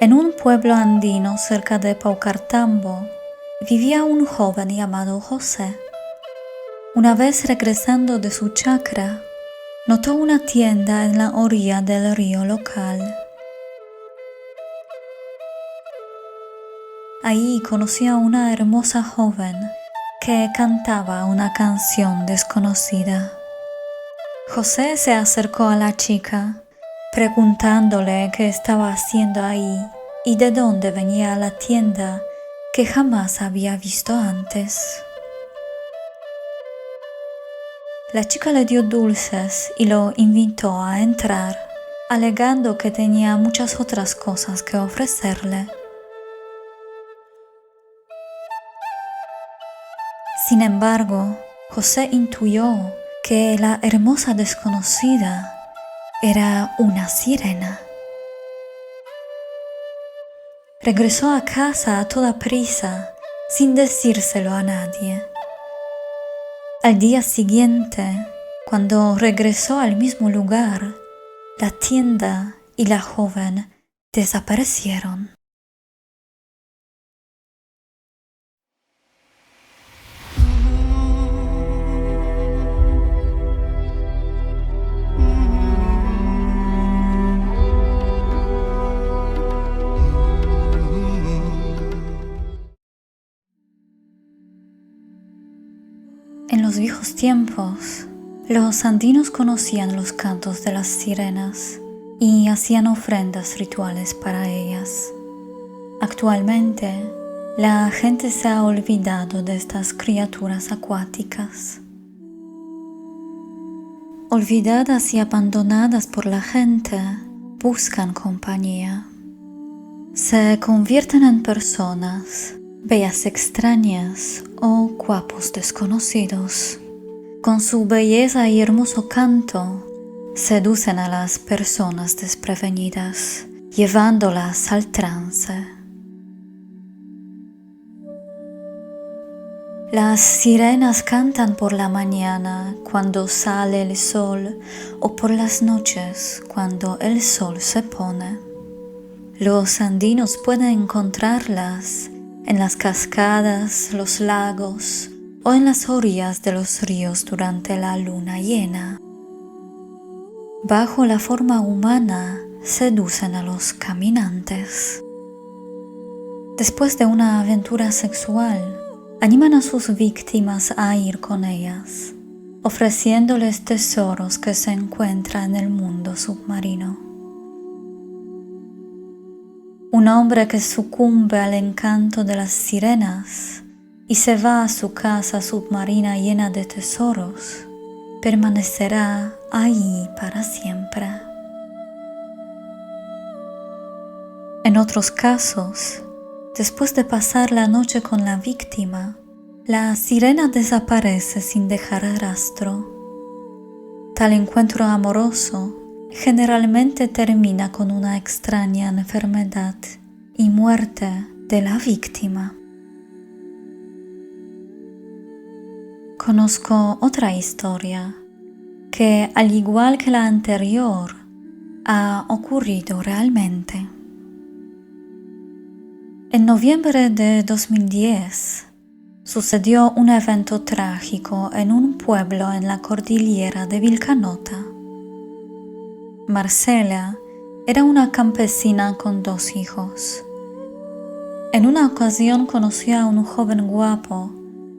En un pueblo andino cerca de Paucartambo vivía un joven llamado José. Una vez regresando de su chacra, notó una tienda en la orilla del río local. Ahí conoció a una hermosa joven que cantaba una canción desconocida. José se acercó a la chica, preguntándole qué estaba haciendo ahí y de dónde venía la tienda que jamás había visto antes. La chica le dio dulces y lo invitó a entrar, alegando que tenía muchas otras cosas que ofrecerle. Sin embargo, José intuyó que la hermosa desconocida era una sirena. Regresó a casa a toda prisa, sin decírselo a nadie. Al día siguiente, cuando regresó al mismo lugar, la tienda y la joven desaparecieron. En los viejos tiempos, los andinos conocían los cantos de las sirenas y hacían ofrendas rituales para ellas. Actualmente, la gente se ha olvidado de estas criaturas acuáticas. Olvidadas y abandonadas por la gente, buscan compañía. Se convierten en personas, bellas extrañas o guapos desconocidos. Con su belleza y hermoso canto, seducen a las personas desprevenidas, llevándolas al trance. Las sirenas cantan por la mañana cuando sale el sol o por las noches cuando el sol se pone. Los andinos pueden encontrarlas en las cascadas, los lagos o en las orillas de los ríos durante la luna llena. Bajo la forma humana, seducen a los caminantes. Después de una aventura sexual, animan a sus víctimas a ir con ellas, ofreciéndoles tesoros que se encuentran en el mundo submarino. Un hombre que sucumbe al encanto de las sirenas y se va a su casa submarina llena de tesoros, permanecerá ahí para siempre. En otros casos, después de pasar la noche con la víctima, la sirena desaparece sin dejar rastro. Tal encuentro amoroso generalmente termina con una extraña enfermedad y muerte de la víctima. Conozco otra historia que, al igual que la anterior, ha ocurrido realmente. En noviembre de 2010 sucedió un evento trágico en un pueblo en la cordillera de Vilcanota. Marcela era una campesina con 2 hijos. En una ocasión conoció a un joven guapo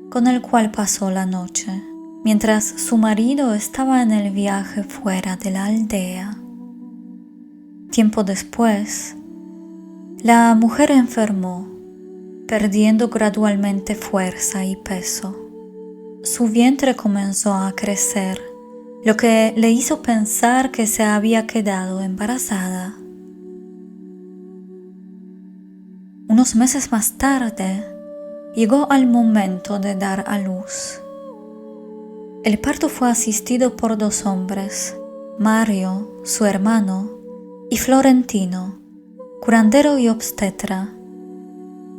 con el cual pasó la noche, mientras su marido estaba en el viaje fuera de la aldea. Tiempo después, la mujer enfermó, perdiendo gradualmente fuerza y peso. Su vientre comenzó a crecer, lo que le hizo pensar que se había quedado embarazada. Unos meses más tarde, llegó al momento de dar a luz. El parto fue asistido por 2 hombres, Mario, su hermano, y Florentino, curandero y obstetra.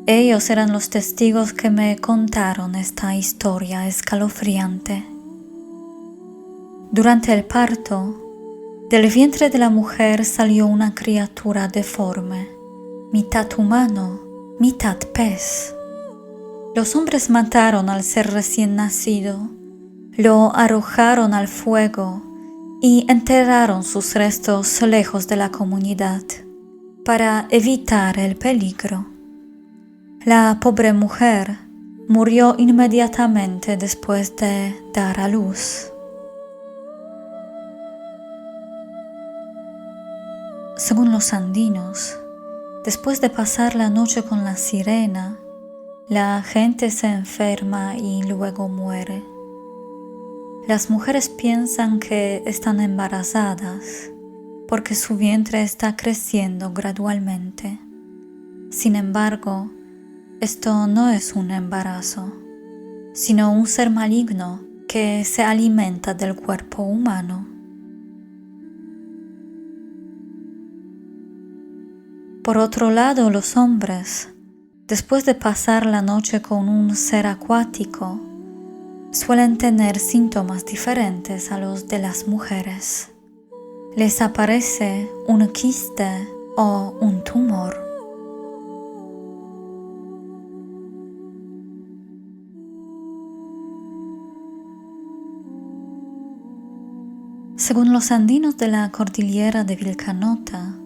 Ellos eran los testigos que me contaron esta historia escalofriante. Durante el parto, del vientre de la mujer salió una criatura deforme, mitad humano, mitad pez. Los hombres mataron al ser recién nacido, lo arrojaron al fuego y enterraron sus restos lejos de la comunidad para evitar el peligro. La pobre mujer murió inmediatamente después de dar a luz. Según los andinos, después de pasar la noche con la sirena, la gente se enferma y luego muere. Las mujeres piensan que están embarazadas porque su vientre está creciendo gradualmente. Sin embargo, esto no es un embarazo, sino un ser maligno que se alimenta del cuerpo humano. Por otro lado, los hombres, después de pasar la noche con un ser acuático, suelen tener síntomas diferentes a los de las mujeres. Les aparece un quiste o un tumor. Según los andinos de la cordillera de Vilcanota,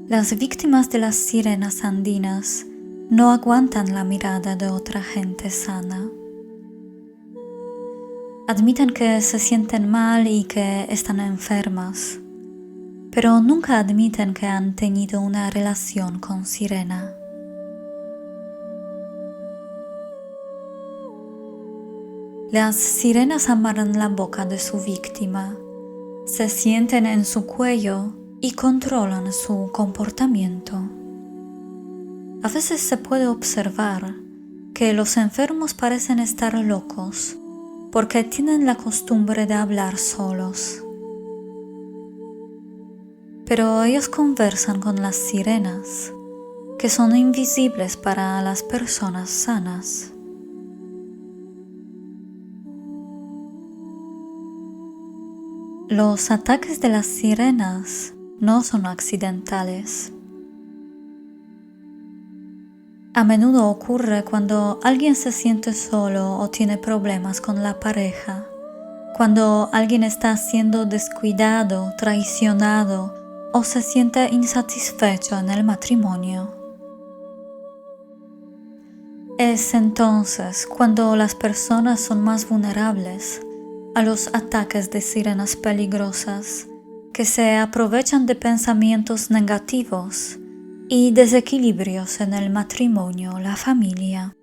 las víctimas de las sirenas andinas no aguantan la mirada de otra gente sana. Admiten que se sienten mal y que están enfermas, pero nunca admiten que han tenido una relación con sirena. Las sirenas amarran la boca de su víctima, se sienten en su cuello y controlan su comportamiento. A veces se puede observar que los enfermos parecen estar locos porque tienen la costumbre de hablar solos. Pero ellos conversan con las sirenas, que son invisibles para las personas sanas. Los ataques de las sirenas no son accidentales. A menudo ocurre cuando alguien se siente solo o tiene problemas con la pareja, cuando alguien está siendo descuidado, traicionado o se siente insatisfecho en el matrimonio. Es entonces cuando las personas son más vulnerables a los ataques de sirenas peligrosas que se aprovechan de pensamientos negativos y desequilibrios en el matrimonio o la familia.